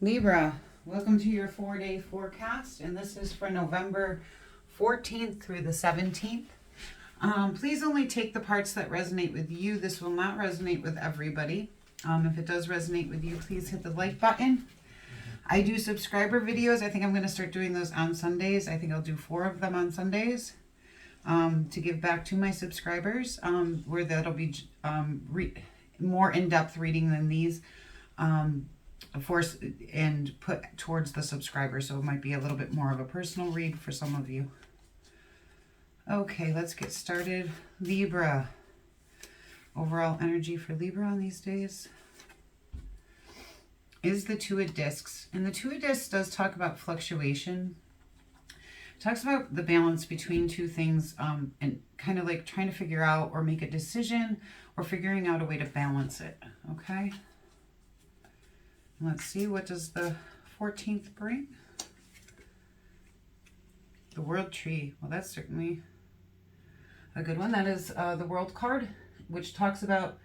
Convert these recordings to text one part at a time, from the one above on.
Libra, welcome to your 4-day forecast, and this is for November 14th through the 17th. Please only take the parts that resonate with you. This will not resonate with everybody. If it does resonate with you, please hit the like button. I do subscriber videos. I think I'm going to start doing those on Sundays. I think I'll do 4 of them on Sundays to give back to my subscribers, where that'll be more in-depth reading than these. And put towards the subscriber, so it might be a little bit more of a personal read for some of you. Okay, let's get started. Libra. Overall energy for Libra on these days is the Two of Discs. And the Two of Discs does talk about fluctuation. It talks about the balance between two things, and kind of like trying to figure out or make a decision or figuring out a way to balance it. Okay. Let's see, what does the 14th bring? The World Tree. Well, that's certainly a good one. That is the World card, which talks about,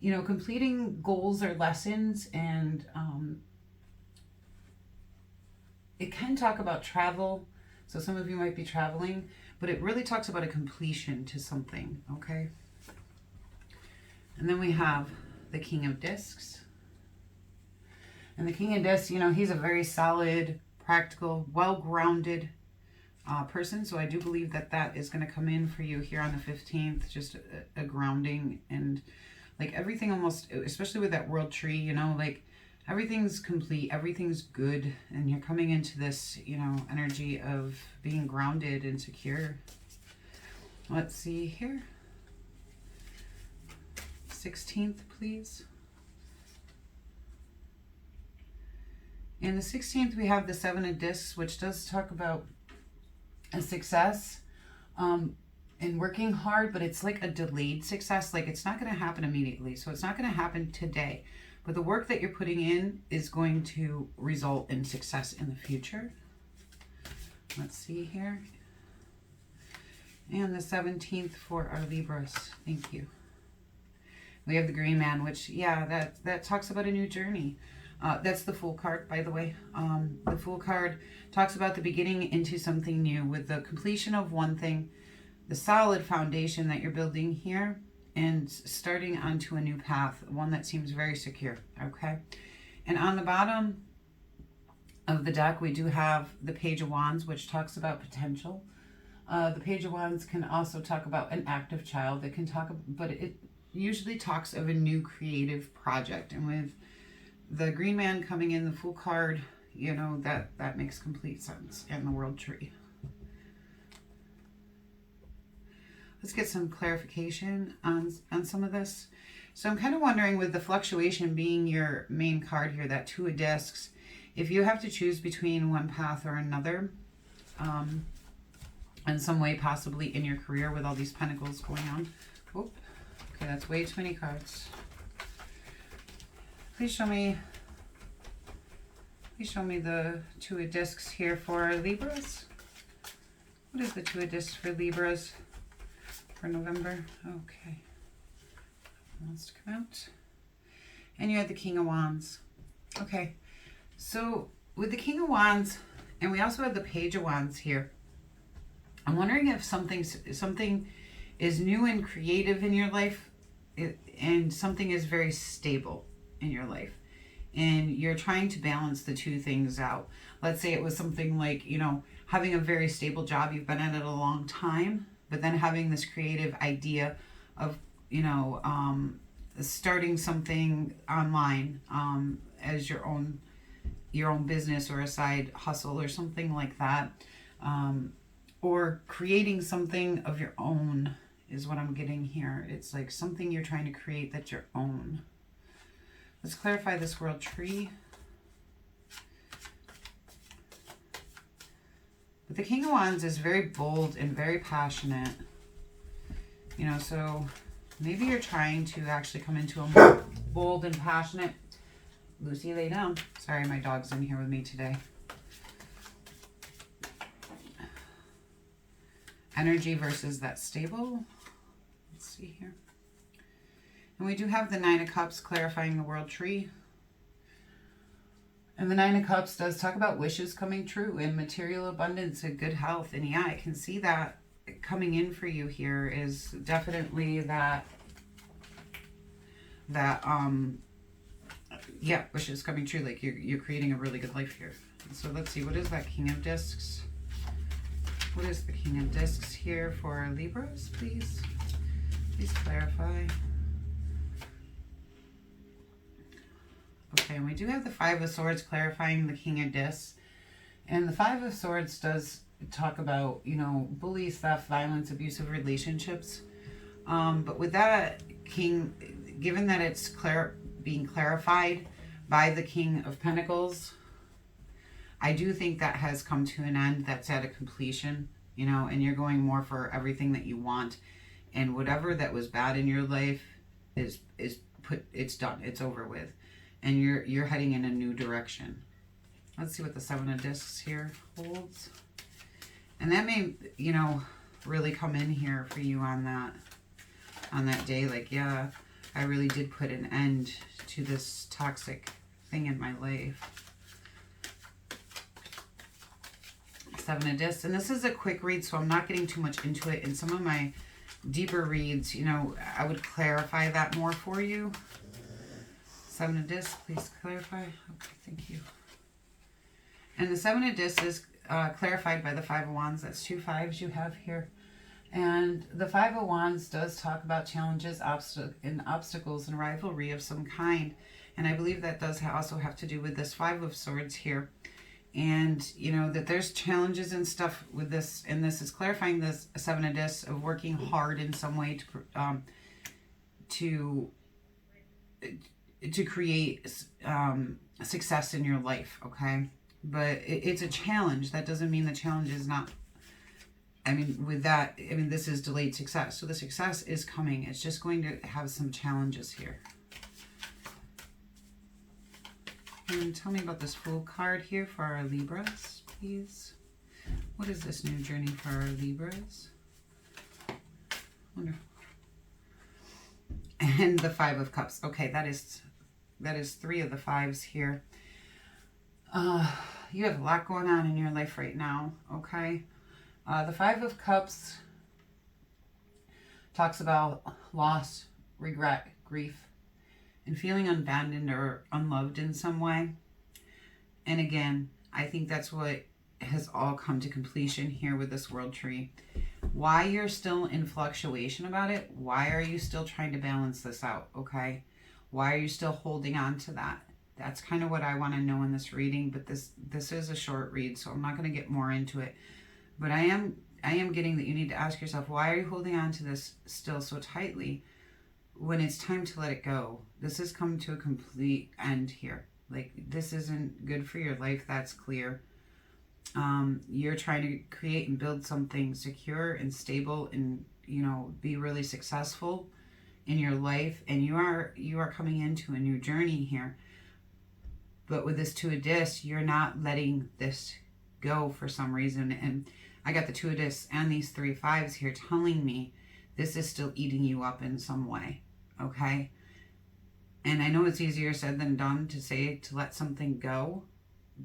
you know, completing goals or lessons, and it can talk about travel. So some of you might be traveling, but it really talks about a completion to something, okay? And then we have the King of Discs. And the King of Discs, you know, he's a very solid, practical, well-grounded person. So I do believe that that is going to come in for you here on the 15th. Just a grounding, and like everything almost, especially with that World Tree, you know, like everything's complete, everything's good. And you're coming into this, you know, energy of being grounded and secure. Let's see here. 16th, please. In the 16th, we have the Seven of Discs, which does talk about a success and working hard, but it's like a delayed success. Like it's not going to happen immediately. So it's not going to happen today. But the work that you're putting in is going to result in success in the future. Let's see here. And the 17th for our Libras. Thank you. We have the Green Man, which, yeah, that talks about a new journey. That's the Fool card, by the way. The Fool card talks about the beginning into something new with the completion of one thing, the solid foundation that you're building here, and starting onto a new path, one that seems very secure, okay? And on the bottom of the deck, we do have the Page of Wands, which talks about potential. The Page of Wands can also talk about an active child. It can talk, but it usually talks of a new creative project. And with the Green Man coming in, the Fool card, you know, that makes complete sense. And the World Tree. Let's get some clarification on some of this. So I'm kind of wondering, with the fluctuation being your main card here, that Two of Discs, if you have to choose between one path or another, in some way, possibly in your career with all these pentacles going on. Oop. Okay, that's way too many cards. Please show me the Two of Discs here for Libras. What is the Two of Discs for Libras for November? Okay. Wants to come out. And you had the King of Wands. Okay. So with the King of Wands, and we also have the Page of Wands here, I'm wondering if something is new and creative in your life, and something is very stable in your life, and you're trying to balance the two things out. Let's say it was something like, you know, having a very stable job, you've been at it a long time, but then having this creative idea of, you know, starting something online as your own business or a side hustle or something like that, or creating something of your own is what I'm getting here. It's like something you're trying to create that's your own. Let's clarify this World Tree. But the King of Wands is very bold and very passionate. You know, so maybe you're trying to actually come into a more bold and passionate... Lucy, lay down. Sorry, my dog's in here with me today. Energy versus that stable. Let's see here. And we do have the Nine of Cups clarifying the World Tree. And the Nine of Cups does talk about wishes coming true and material abundance and good health. And yeah, I can see that coming in for you here is definitely that yeah, wishes coming true. Like you're creating a really good life here. So let's see, what is that King of Discs? What is the King of Discs here for Libras, please? Please clarify. Okay, and we do have the Five of Swords clarifying the King of Discs. And the Five of Swords does talk about, you know, bullies, theft, violence, abusive relationships. But with that King, given that it's being clarified by the King of Pentacles, I do think that has come to an end. That's at a completion, you know, and you're going more for everything that you want. And whatever that was bad in your life it's done. It's over with. And you're heading in a new direction. Let's see what the Seven of Discs here holds. And that may, you know, really come in here for you on that day. Like, yeah, I really did put an end to this toxic thing in my life. Seven of Discs. And this is a quick read, so I'm not getting too much into it. In some of my deeper reads, you know, I would clarify that more for you. Seven of Discs, please clarify. Okay, thank you. And the Seven of Discs is clarified by the Five of Wands. That's two fives you have here. And the Five of Wands does talk about challenges, obstacles, and rivalry of some kind. And I believe that does also have to do with this Five of Swords here. And, you know, that there's challenges and stuff with this. And this is clarifying this Seven of Discs of working hard in some way to create success in your life, okay? But it's a challenge. That doesn't mean the challenge is not, I mean, with that, I mean, this is delayed success. So the success is coming. It's just going to have some challenges here. And tell me about this Fool card here for our Libras, please. What is this new journey for our Libras? Wonderful. And the Five of Cups. Okay, that is three of the fives here. You have a lot going on in your life right now, okay? The Five of Cups talks about loss, regret, grief, and feeling abandoned or unloved in some way. And again, I think that's what has all come to completion here with this World Tree. Why you're still in fluctuation about it, why are you still trying to balance this out, okay? Why are you still holding on to that? That's kind of what I want to know in this reading, but this is a short read, so I'm not going to get more into it. But I am getting that you need to ask yourself, why are you holding on to this still so tightly when it's time to let it go? This has come to a complete end here. Like, this isn't good for your life, that's clear. You're trying to create and build something secure and stable and, you know, be really successful in your life, and you are coming into a new journey here. But with this Two of Discs, you're not letting this go for some reason. And I got the Two of Discs and these three fives here telling me this is still eating you up in some way, okay? And I know it's easier said than done to say to let something go,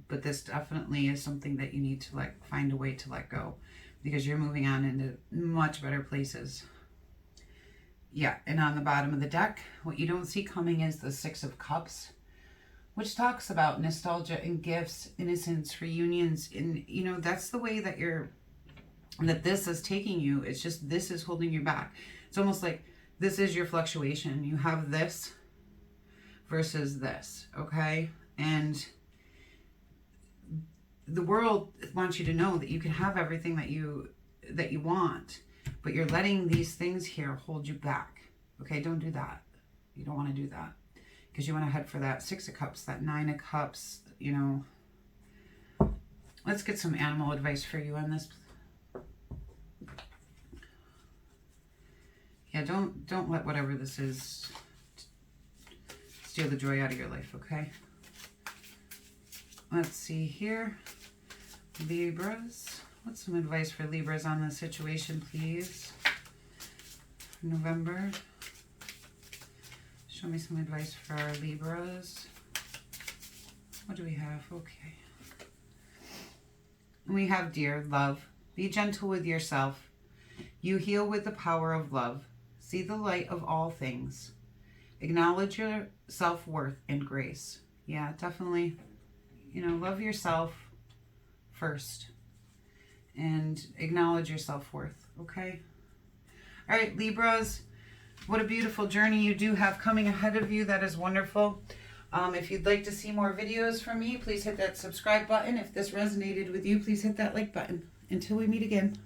but this definitely is something that you need to find a way to let go, because you're moving on into much better places. Yeah, and on the bottom of the deck, what you don't see coming is the Six of Cups, which talks about nostalgia and gifts, innocence, reunions. And, you know, that's the way that this is taking you. It's just, this is holding you back. It's almost like this is your fluctuation. You have this versus this, okay? And the world wants you to know that you can have everything that you want, but you're letting these things here hold you back. Okay, don't do that. You don't want to do that, because you want to head for that Six of Cups, that Nine of Cups, you know. Let's get some animal advice for you on this. Yeah, don't let whatever this is steal the joy out of your life, okay? Let's see here. Libras. What's some advice for Libras on this situation, please? November. Show me some advice for our Libras. What do we have? Okay. We have dear love. Be gentle with yourself. You heal with the power of love. See the light of all things. Acknowledge your self-worth and grace. Yeah, definitely, you know, love yourself first and acknowledge your self-worth, okay? All right, Libras, what a beautiful journey you do have coming ahead of you. That is wonderful. If you'd like to see more videos from me, please hit that subscribe button. If this resonated with you, please hit that like button. Until we meet again.